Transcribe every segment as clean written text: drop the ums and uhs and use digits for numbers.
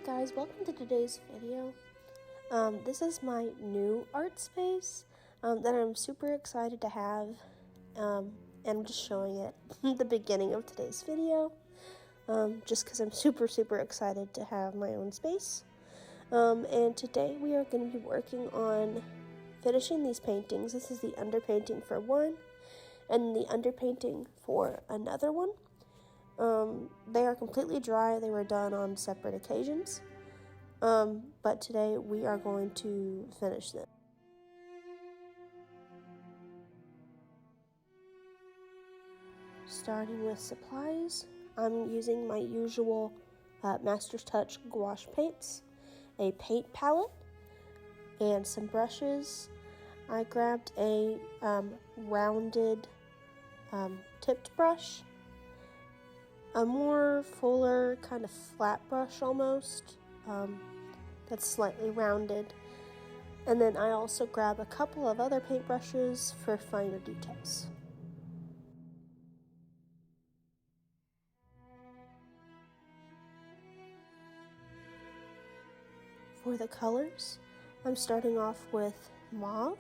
guys, welcome to today's video. This is my new art space that I'm super excited to have, and I'm just showing it at the beginning of today's video, just because I'm super excited to have my own space. And today we are going to be working on finishing these paintings. This is the underpainting for one, and the underpainting for another one. They are completely dry. They were done on separate occasions. But today we are going to finish them. Starting with supplies, I'm using my usual Master's Touch gouache paints, a paint palette, and some brushes. I grabbed a rounded tipped brush, a more fuller kind of flat brush almost, that's slightly rounded, and then I also grab a couple of other paint brushes for finer details. For the colors, I'm starting off with mauve,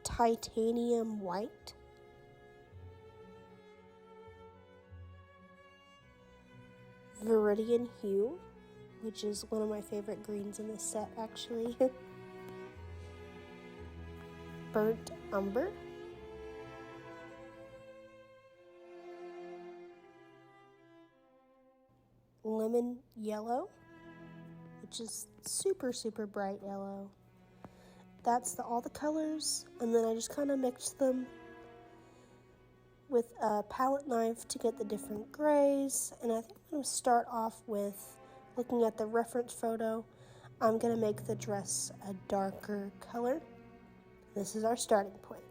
titanium white, viridian hue, which is one of my favorite greens in this set actually, burnt umber, lemon yellow, which is super bright yellow. That's all the colors, and then I just kind of mixed them with a palette knife to get the different grays. And I think I'm going to start off with looking at the reference photo. I'm going to make the dress a darker color. This is our starting point.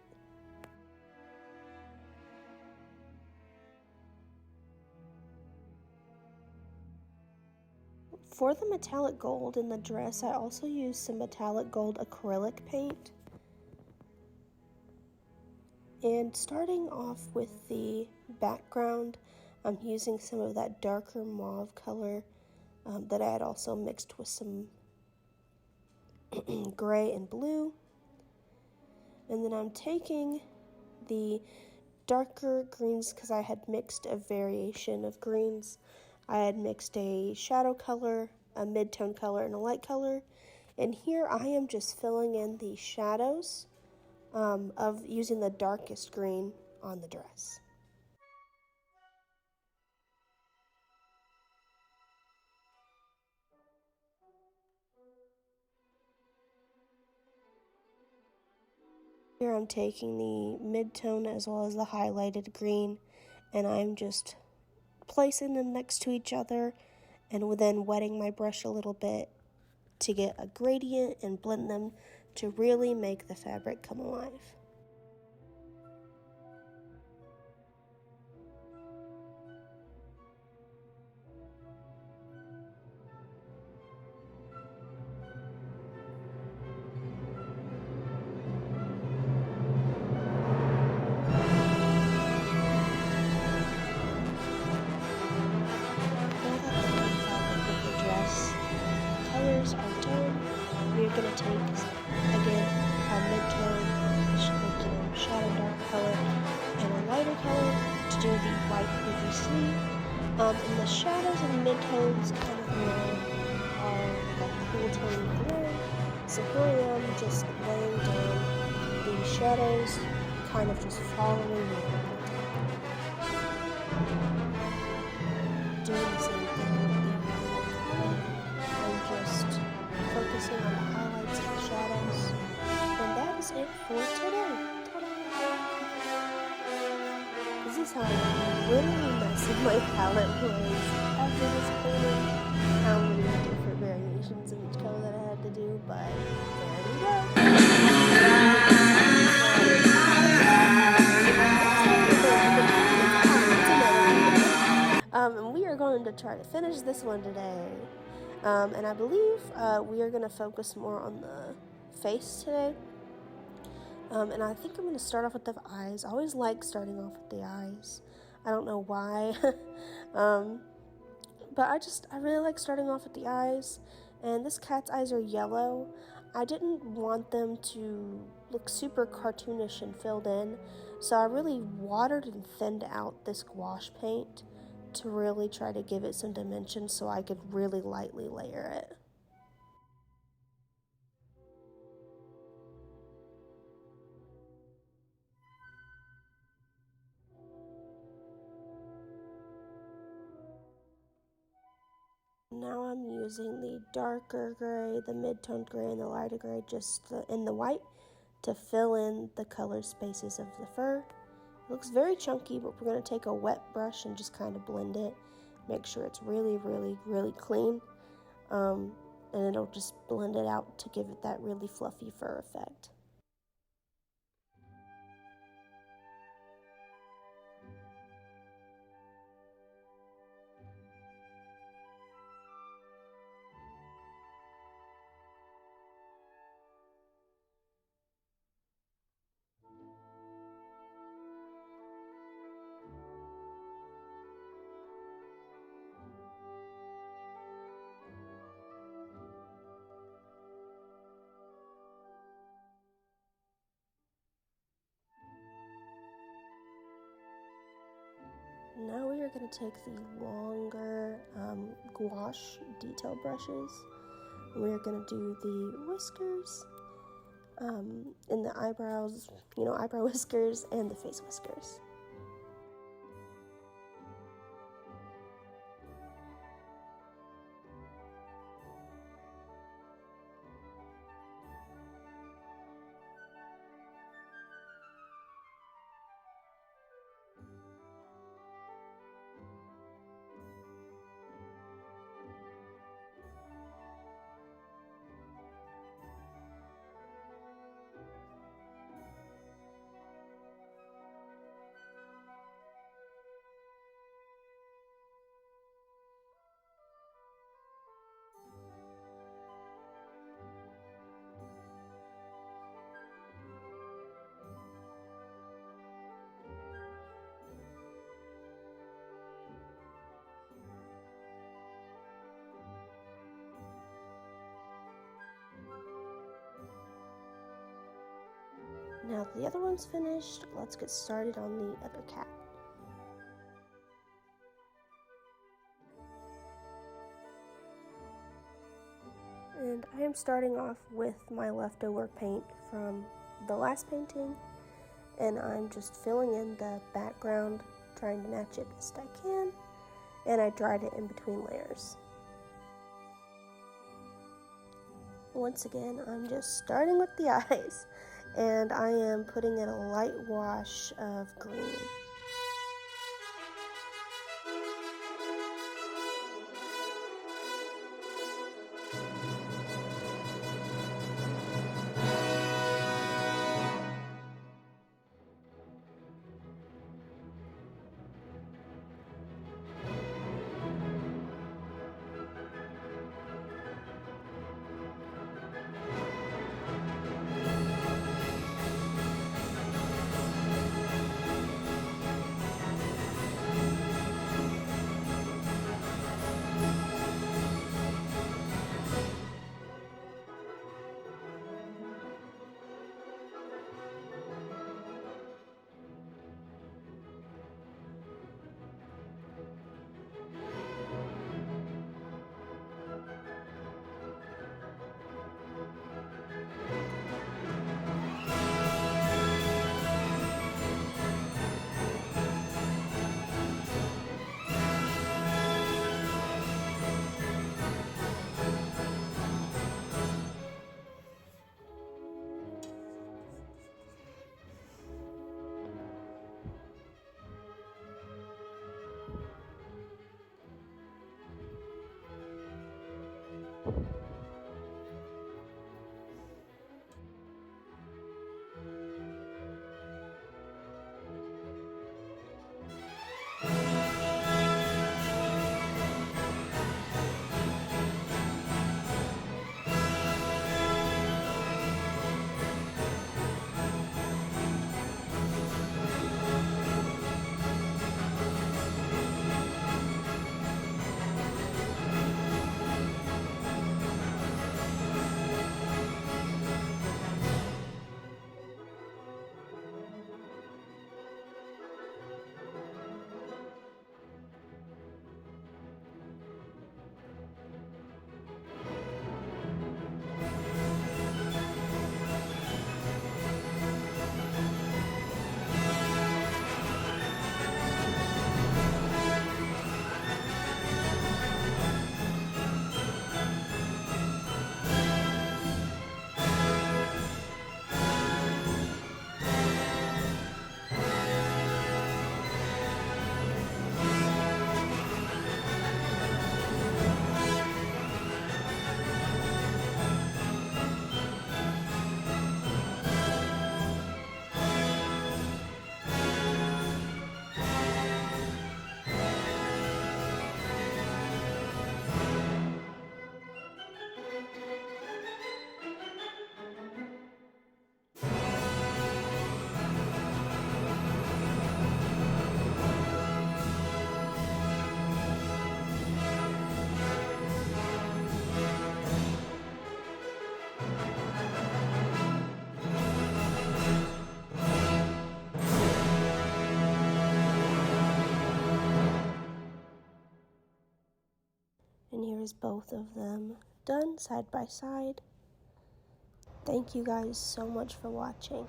For the metallic gold in the dress, I also used some metallic gold acrylic paint. And starting off with the background, I'm using some of that darker mauve color that I had also mixed with some gray and blue. And then I'm taking the darker greens because I had mixed a variation of greens. I had mixed a shadow color, a mid-tone color, and a light color. And here I am just filling in the shadows of using the darkest green on the dress. Here I'm taking the mid-tone as well as the highlighted green, and I'm just placing them next to each other and then wetting my brush a little bit to get a gradient and blend them to really make the fabric come alive. Colors are done. We're going to take, again, a mid-tone, shadow dark color, and a lighter color to do the white poofy sleeve. And the shadows and mid-tones kind of are like cool tone gray. So here I am just laying down the shadows, kind of just following the doing the same thing with the color. I'm just focusing on the highlights and the shadows. And that is it for today. This is how literally messy my palette was after this painting. How many different variations of each color that I had to do, but there we go. And we are going to try to finish this one today. And I believe we are going to focus more on the face today. And I think I'm going to start off with the eyes. I always like starting off with the eyes. I don't know why. But I really like starting off with the eyes, and this cat's eyes are yellow. I didn't want them to look super cartoonish and filled in, so I really watered and thinned out this gouache paint to really try to give it some dimension so I could really lightly layer it. Now I'm using the darker gray, the mid-toned gray, and the lighter gray in the white to fill in the color spaces of the fur. It looks very chunky, but we're going to take a wet brush and just kind of blend it. Make sure it's really, really, really clean. And it'll just blend it out to give it that really fluffy fur effect. Now we are going to take the longer gouache detail brushes. And we are going to do the whiskers, and the eyebrows, eyebrow whiskers, and the face whiskers. Now that the other one's finished, let's get started on the other cat. And I am starting off with my leftover paint from the last painting, and I'm just filling in the background, trying to match it best I can, and I dried it in between layers. Once again, I'm just starting with the eyes, and I am putting in a light wash of green. there's both of them done side by side. Thank you guys so much for watching.